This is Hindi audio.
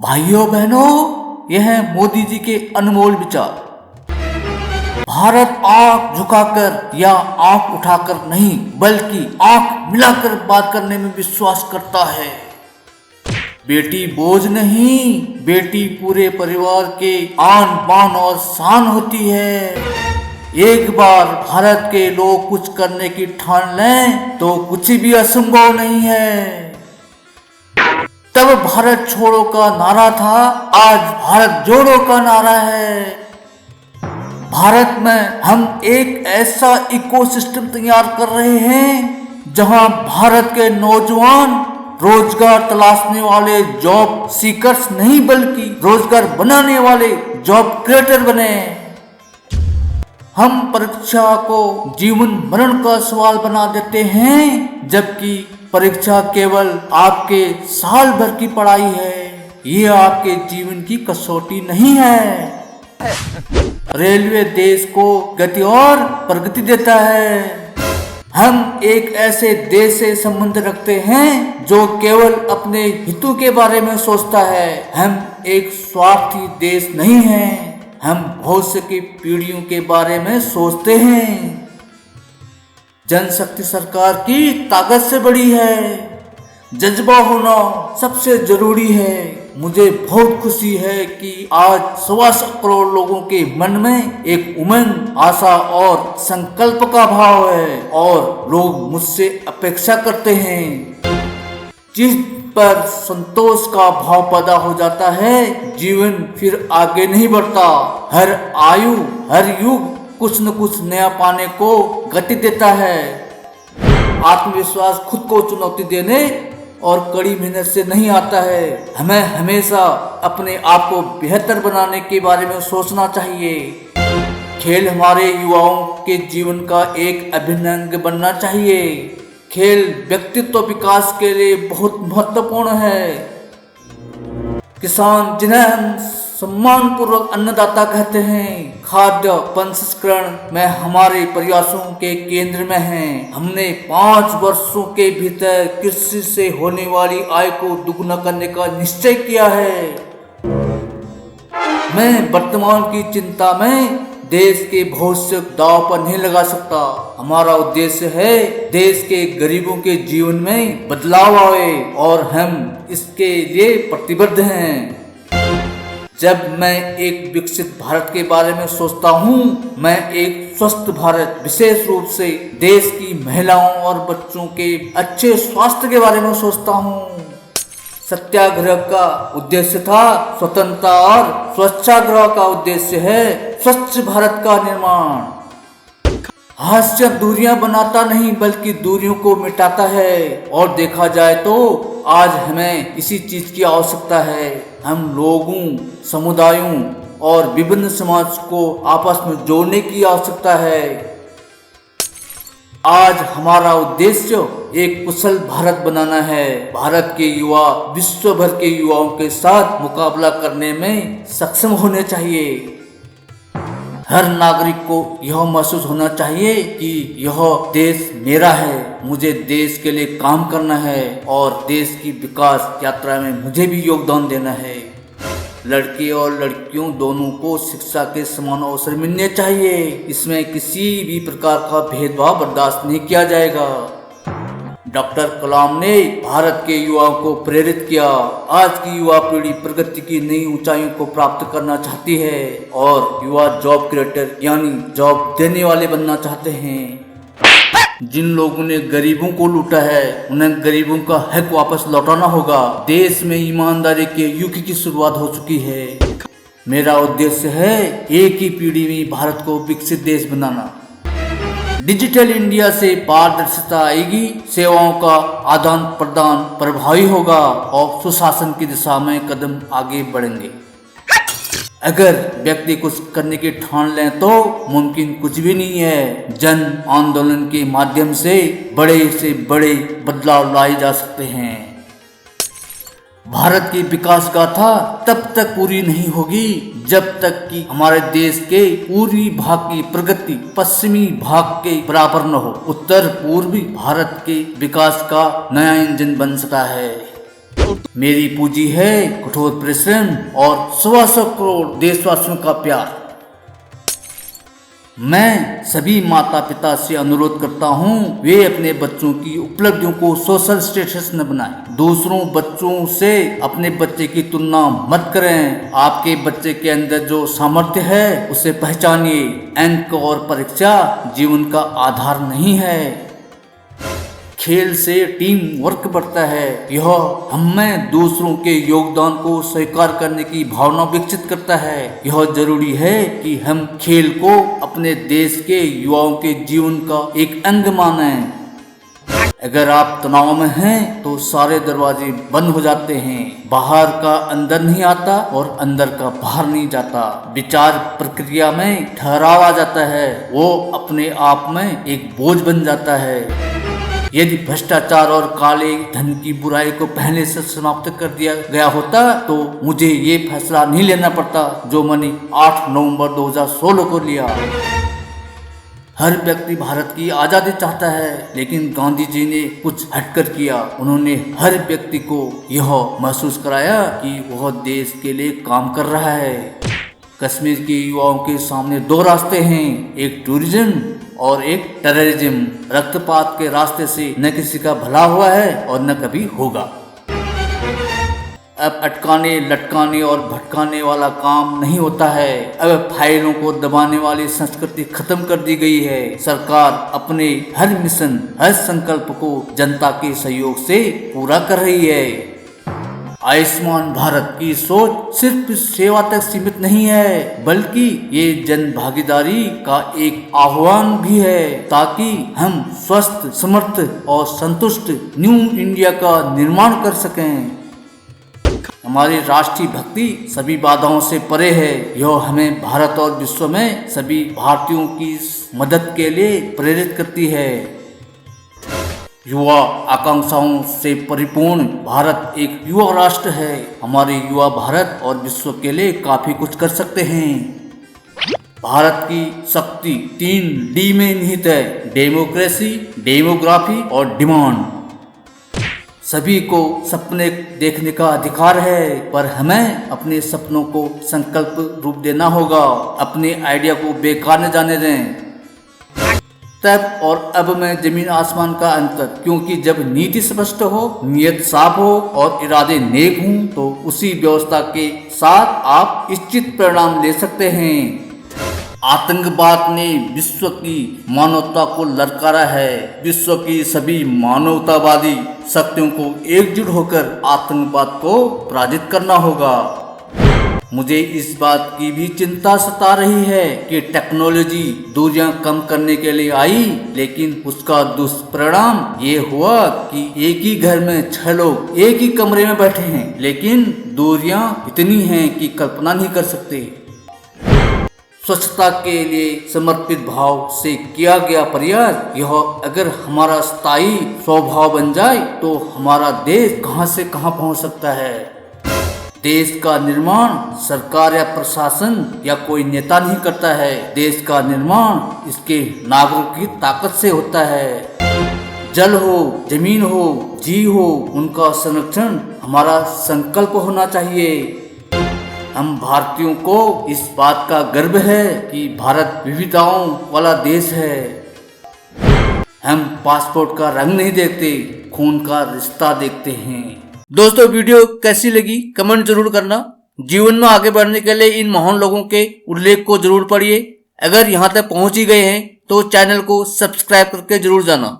भाइयों बहनों, यह है मोदी जी के अनमोल विचार। भारत आंख झुकाकर या आंख उठाकर नहीं, बल्कि आंख मिलाकर बात करने में विश्वास करता है। बेटी बोझ नहीं, बेटी पूरे परिवार के आन बान और शान होती है। एक बार भारत के लोग कुछ करने की ठान लें तो कुछ भी असंभव नहीं है। तब भारत छोड़ो का नारा था, आज भारत जोड़ो का नारा है। भारत में हम एक ऐसा इकोसिस्टम तैयार कर रहे हैं जहां भारत के नौजवान रोजगार तलाशने वाले जॉब सीकर्स नहीं, बल्कि रोजगार बनाने वाले जॉब क्रिएटर बने। हम परीक्षा को जीवन मरण का सवाल बना देते हैं, जबकि परीक्षा केवल आपके साल भर की पढ़ाई है, ये आपके जीवन की कसौटी नहीं है। रेलवे देश को गति और प्रगति देता है। हम एक ऐसे देश से संबंध रखते हैं जो केवल अपने हितों के बारे में सोचता है। हम एक स्वार्थी देश नहीं हैं, हम भविष्य की पीढ़ियों के बारे में सोचते हैं। जनशक्ति सरकार की ताकत से बड़ी है। जज्बा होना सबसे जरूरी है। मुझे बहुत खुशी है कि आज 125 करोड़ लोगों के मन में एक उमंग, आशा और संकल्प का भाव है, और लोग मुझसे अपेक्षा करते हैं। जिस पर संतोष का भाव पैदा हो जाता है, जीवन फिर आगे नहीं बढ़ता। हर आयु, हर युग कुछ न कुछ नया पाने को गति देता है। आत्मविश्वास खुद को चुनौती देने और कड़ी मेहनत से नहीं आता है। हमें हमेशा अपने आप को बेहतर बनाने के बारे में सोचना चाहिए। खेल हमारे युवाओं के जीवन का एक अभिन्न अंग बनना चाहिए। खेल व्यक्तित्व विकास के लिए बहुत महत्वपूर्ण है। किसान, जिन्हें हम सम्मानपूर्वक अन्नदाता कहते हैं, खाद्य प्रसंस्करण में हमारे प्रयासों के केंद्र में हैं। हमने 5 वर्षों के भीतर कृषि से होने वाली आय को दुगना करने का निश्चय किया है। मैं वर्तमान की चिंता में देश के भविष्य दांव पर नहीं लगा सकता। हमारा उद्देश्य है देश के गरीबों के जीवन में बदलाव आए, और हम इसके लिए प्रतिबद्ध हैं। जब मैं एक विकसित भारत के बारे में सोचता हूँ, मैं एक स्वस्थ भारत, विशेष रूप से देश की महिलाओं और बच्चों के अच्छे स्वास्थ्य के बारे में सोचता हूँ। सत्याग्रह का उद्देश्य था स्वतंत्रता, और स्वच्छाग्रह का उद्देश्य है स्वच्छ भारत का निर्माण। हास्य दूरियां बनाता नहीं, बल्कि दूरियों को मिटाता है। और देखा जाए तो आज हमें इसी चीज की आवश्यकता है। हम लोगों, समुदायों और विभिन्न समाज को आपस में जोड़ने की आवश्यकता है। आज हमारा उद्देश्य एक कुशल भारत बनाना है। भारत के युवा विश्व भर के युवाओं के साथ मुकाबला करने में सक्षम होने चाहिए। हर नागरिक को यह महसूस होना चाहिए कि यह देश मेरा है, मुझे देश के लिए काम करना है, और देश की विकास यात्रा में मुझे भी योगदान देना है। लड़के और लड़कियों दोनों को शिक्षा के समान अवसर मिलने चाहिए। इसमें किसी भी प्रकार का भेदभाव बर्दाश्त नहीं किया जाएगा। डॉक्टर कलाम ने भारत के युवाओं को प्रेरित किया। आज की युवा पीढ़ी प्रगति की नई ऊंचाइयों को प्राप्त करना चाहती है, और युवा जॉब क्रिएटर यानी जॉब देने वाले बनना चाहते हैं। जिन लोगों ने गरीबों को लूटा है, उन्हें गरीबों का हक वापस लौटाना होगा। देश में ईमानदारी के युग की शुरुआत हो चुकी है। मेरा उद्देश्य है एक ही पीढ़ी में भारत को विकसित देश बनाना। डिजिटल इंडिया से पारदर्शिता आएगी, सेवाओं का आदान प्रदान प्रभावी होगा, और सुशासन की दिशा में कदम आगे बढ़ेंगे। अगर व्यक्ति कुछ करने की ठान लें तो मुमकिन कुछ भी नहीं है। जन आंदोलन के माध्यम से बड़े बदलाव लाए जा सकते हैं। भारत की विकास गाथा तब तक पूरी नहीं होगी जब तक कि हमारे देश के पूर्वी भाग की प्रगति पश्चिमी भाग के बराबर न हो। उत्तर पूर्वी भारत के विकास का नया इंजन बन सका है। मेरी पूंजी है कठोर परिश्रम और 125 करोड़ देशवासियों का प्यार। मैं सभी माता पिता से अनुरोध करता हूँ वे अपने बच्चों की उपलब्धियों को सोशल स्टेटस न बनाएं। दूसरों बच्चों से अपने बच्चे की तुलना मत करें। आपके बच्चे के अंदर जो सामर्थ्य है उसे पहचानिए। अंक और परीक्षा जीवन का आधार नहीं है। खेल से टीम वर्क बढ़ता है। यह हमें दूसरों के योगदान को स्वीकार करने की भावना विकसित करता है। यह जरूरी है कि हम खेल को अपने देश के युवाओं के जीवन का एक अंग मानें। अगर आप तनाव में हैं तो सारे दरवाजे बंद हो जाते हैं। बाहर का अंदर नहीं आता और अंदर का बाहर नहीं जाता। विचार प्रक्रिया में ठहराव आ जाता है। वो अपने आप में एक बोझ बन जाता है। यदि भ्रष्टाचार और काले धन की बुराई को पहले से समाप्त कर दिया गया होता तो मुझे ये फैसला नहीं लेना पड़ता जो मैंने 8 नवंबर 2016 को लिया। हर व्यक्ति भारत की आज़ादी चाहता है, लेकिन गांधी जी ने कुछ हटकर किया। उन्होंने हर व्यक्ति को यह महसूस कराया कि वह देश के लिए काम कर रहा है। कश्मीर के युवाओं के सामने 2 रास्ते हैं, एक टूरिज्म और एक टेररिज्म। रक्तपात के रास्ते से न किसी का भला हुआ है और न कभी होगा। अब अटकाने लटकाने और भटकाने वाला काम नहीं होता है। अब फाइलों को दबाने वाली संस्कृति खत्म कर दी गई है। सरकार अपने हर मिशन हर संकल्प को जनता के सहयोग से पूरा कर रही है। आयुष्मान भारत की सोच सिर्फ सेवा तक सीमित नहीं है, बल्कि ये जन भागीदारी का एक आह्वान भी है, ताकि हम स्वस्थ, समर्थ और संतुष्ट न्यू इंडिया का निर्माण कर सकें। हमारी राष्ट्रीय भक्ति सभी बाधाओं से परे है। यह हमें भारत और विश्व में सभी भारतीयों की मदद के लिए प्रेरित करती है। युवा आकांक्षाओं से परिपूर्ण भारत एक युवा राष्ट्र है। हमारे युवा भारत और विश्व के लिए काफी कुछ कर सकते हैं। भारत की शक्ति 3 डी में निहित है, डेमोक्रेसी, डेमोग्राफी और डिमांड। सभी को सपने देखने का अधिकार है, पर हमें अपने सपनों को संकल्प रूप देना होगा। अपने आइडिया को बेकार न जाने दें। तब और अब में जमीन आसमान का अंतर, क्योंकि जब नीति स्पष्ट हो, नियत साफ हो और इरादे नेक हों तो उसी व्यवस्था के साथ आप इच्छित परिणाम ले सकते हैं। आतंकवाद ने विश्व की मानवता को ललकारा है। विश्व की सभी मानवतावादी शक्तियों को एकजुट होकर आतंकवाद को पराजित करना होगा। मुझे इस बात की भी चिंता सता रही है कि टेक्नोलॉजी दूरियां कम करने के लिए आई, लेकिन उसका दुष्परिणाम ये हुआ कि एक ही घर में 6 लोग एक ही कमरे में बैठे हैं, लेकिन दूरियां इतनी हैं कि कल्पना नहीं कर सकते। स्वच्छता के लिए समर्पित भाव से किया गया प्रयास, यह अगर हमारा स्थायी स्वभाव बन जाए तो हमारा देश कहां से कहां पहुंच सकता है। देश का निर्माण सरकार या प्रशासन या कोई नेता नहीं करता है। देश का निर्माण इसके नागरिकों की ताकत से होता है। जल हो, जमीन हो, जी हो, उनका संरक्षण हमारा संकल्प होना चाहिए। हम भारतीयों को इस बात का गर्व है कि भारत विविधताओं वाला देश है। हम पासपोर्ट का रंग नहीं देखते, खून का रिश्ता देखते हैं। दोस्तों, वीडियो कैसी लगी कमेंट जरूर करना। जीवन में आगे बढ़ने के लिए इन महान लोगों के उल्लेख को जरूर पढ़िए। अगर यहाँ तक पहुंच ही गए हैं तो चैनल को सब्सक्राइब करके जरूर जाना।